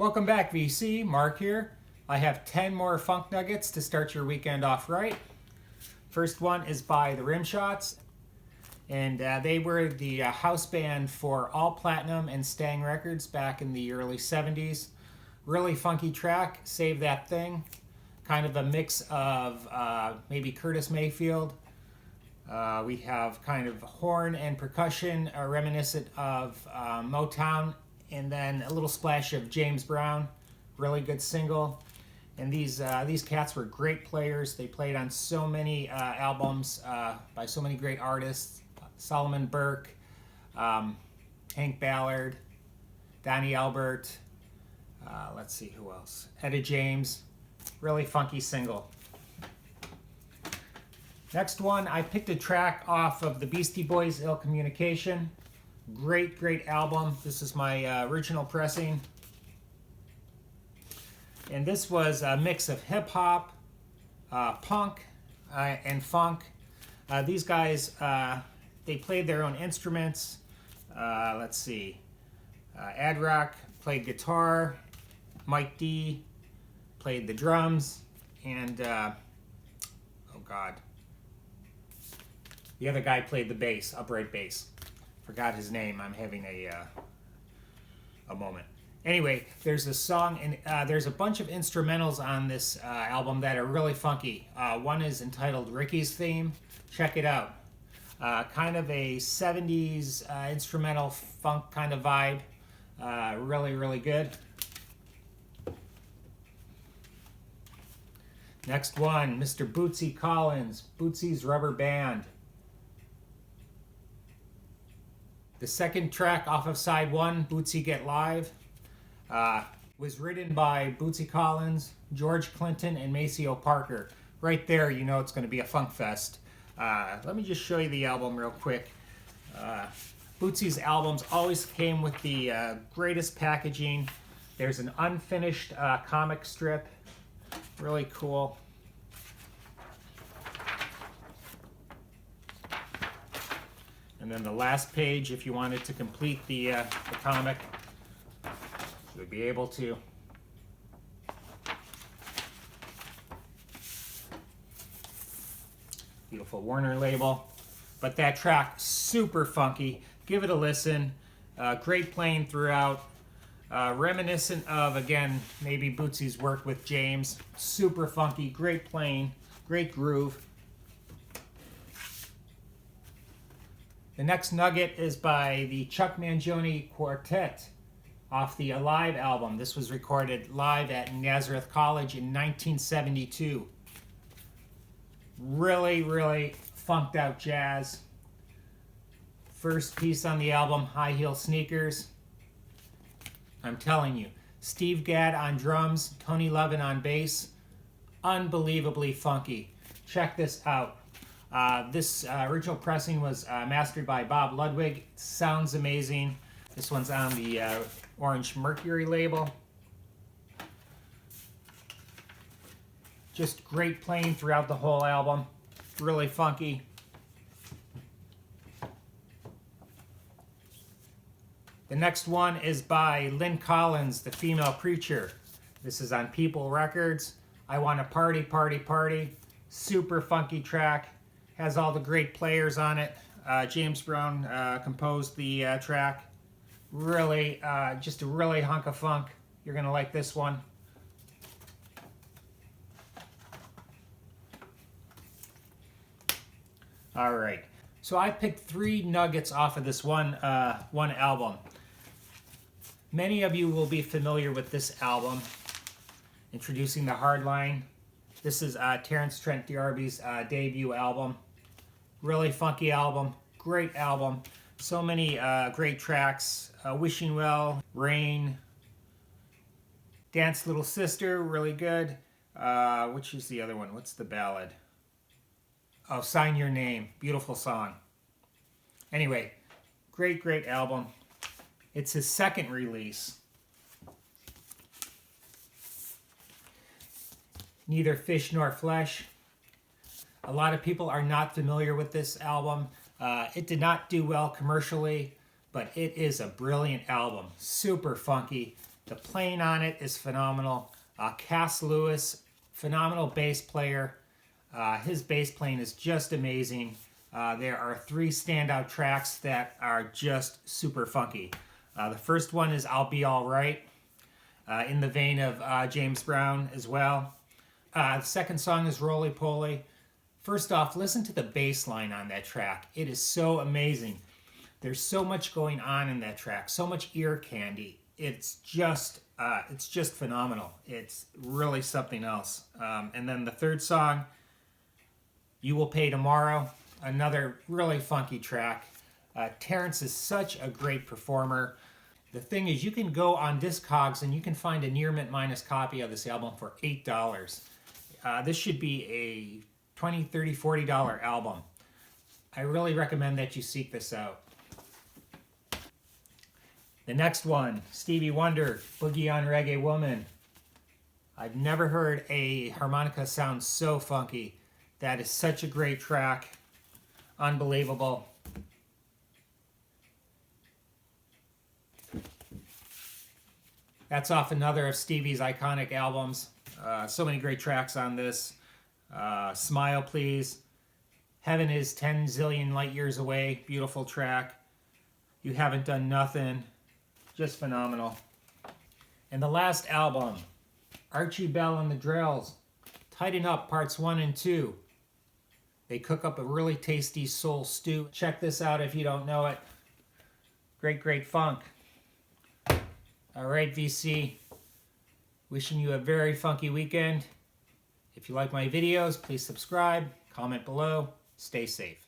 Welcome back, VC. Mark here. I have 10 more funk nuggets to start your weekend off right. First one is by the Rimshots, and they were the house band for All Platinum and Stang Records back in the early 70s. Really funky track, Save That Thing. Kind of a mix of maybe Curtis Mayfield. We have kind of horn and percussion reminiscent of Motown, and then a little splash of James Brown. Really good single. And these cats were great players. They played on so many albums by so many great artists. Solomon Burke, Hank Ballard, Donnie Albert, let's see who else. Etta James. Really funky single. Next one, I picked a track off of the Beastie Boys, Ill Communication. Great, great album. This is my original pressing. And this was a mix of hip-hop, punk, and funk. These guys, they played their own instruments. Let's see. Ad Rock played guitar. Mike D played the drums. And, oh God. The other guy played the bass, upright bass. Forgot his name. I'm having a moment. Anyway, there's a song, and there's a bunch of instrumentals on this album that are really funky. One is entitled Ricky's Theme. Check it out. Kind of a 70s instrumental funk kind of vibe. Really, really good. Next one, Mr. Bootsy Collins, Bootsy's Rubber Band. The second track off of side one, Bootsy Get Live, was written by Bootsy Collins, George Clinton, and Maceo Parker. Right there, you know it's going to be a funk fest. Let me just show you the album real quick. Bootsy's albums always came with the greatest packaging. There's an unfinished comic strip. Really cool. And then the last page, if you wanted to complete the comic, you would be able to. Beautiful Warner label. But that track, super funky. Give it a listen. Great playing throughout. Reminiscent of, again, maybe Bootsy's work with James. Super funky, great playing, great groove. The next nugget is by the Chuck Mangione Quartet off the Alive album. This was recorded live at Nazareth College in 1972. Really, really funked out jazz. First piece on the album, High Heel Sneakers. I'm telling you, Steve Gadd on drums, Tony Levin on bass. Unbelievably funky. Check this out. This original pressing was mastered by Bob Ludwig. Sounds amazing. This one's on the Orange Mercury label. Just great playing throughout the whole album. Really funky. The next one is by Lynn Collins, the Female Preacher. This is on People Records. I Want to Party, Party, Party. Super funky track. Has all the great players on it. James Brown composed the track. Really, just a really hunk of funk. You're going to like this one. All right. So I picked 3 nuggets off of this one album. Many of you will be familiar with this album, introducing the Hardline. This is Terence Trent D'Arby's debut album. Really funky album, great album. So many great tracks. Wishing Well, Rain, Dance Little Sister, really good. Which is the other one? What's the ballad? Oh, Sign Your Name, beautiful song. Anyway, great, great album. It's his second release. Neither Fish Nor Flesh. A lot of people are not familiar with this album. It did not do well commercially, but it is a brilliant album. Super funky. The playing on it is phenomenal. Cass Lewis, phenomenal bass player. His bass playing is just amazing. There are 3 standout tracks that are just super funky. The first one is I'll Be Alright, in the vein of James Brown as well. The second song is Roly Poly. First off, listen to the bass line on that track. It is so amazing. There's so much going on in that track, so much ear candy. It's just phenomenal. It's really something else. And then the third song, You Will Pay Tomorrow, another really funky track. Terence is such a great performer. The thing is, you can go on Discogs and you can find a near mint minus copy of this album for $8. This should be a $20, $30, $40 album. I really recommend that you seek this out. The next one, Stevie Wonder, Boogie on Reggae Woman. I've never heard a harmonica sound so funky. That is such a great track. Unbelievable. That's off another of Stevie's iconic albums. So many great tracks on this. Smile Please. Heaven is 10 zillion light years away. Beautiful track. You Haven't Done Nothing. Just phenomenal. And the last album, Archie Bell and the Drells. Tighten Up Parts 1 and 2. They cook up a really tasty soul stew. Check this out if you don't know it. Great, great funk. All right, VC. Wishing you a very funky weekend. If you like my videos, please subscribe, comment below, stay safe.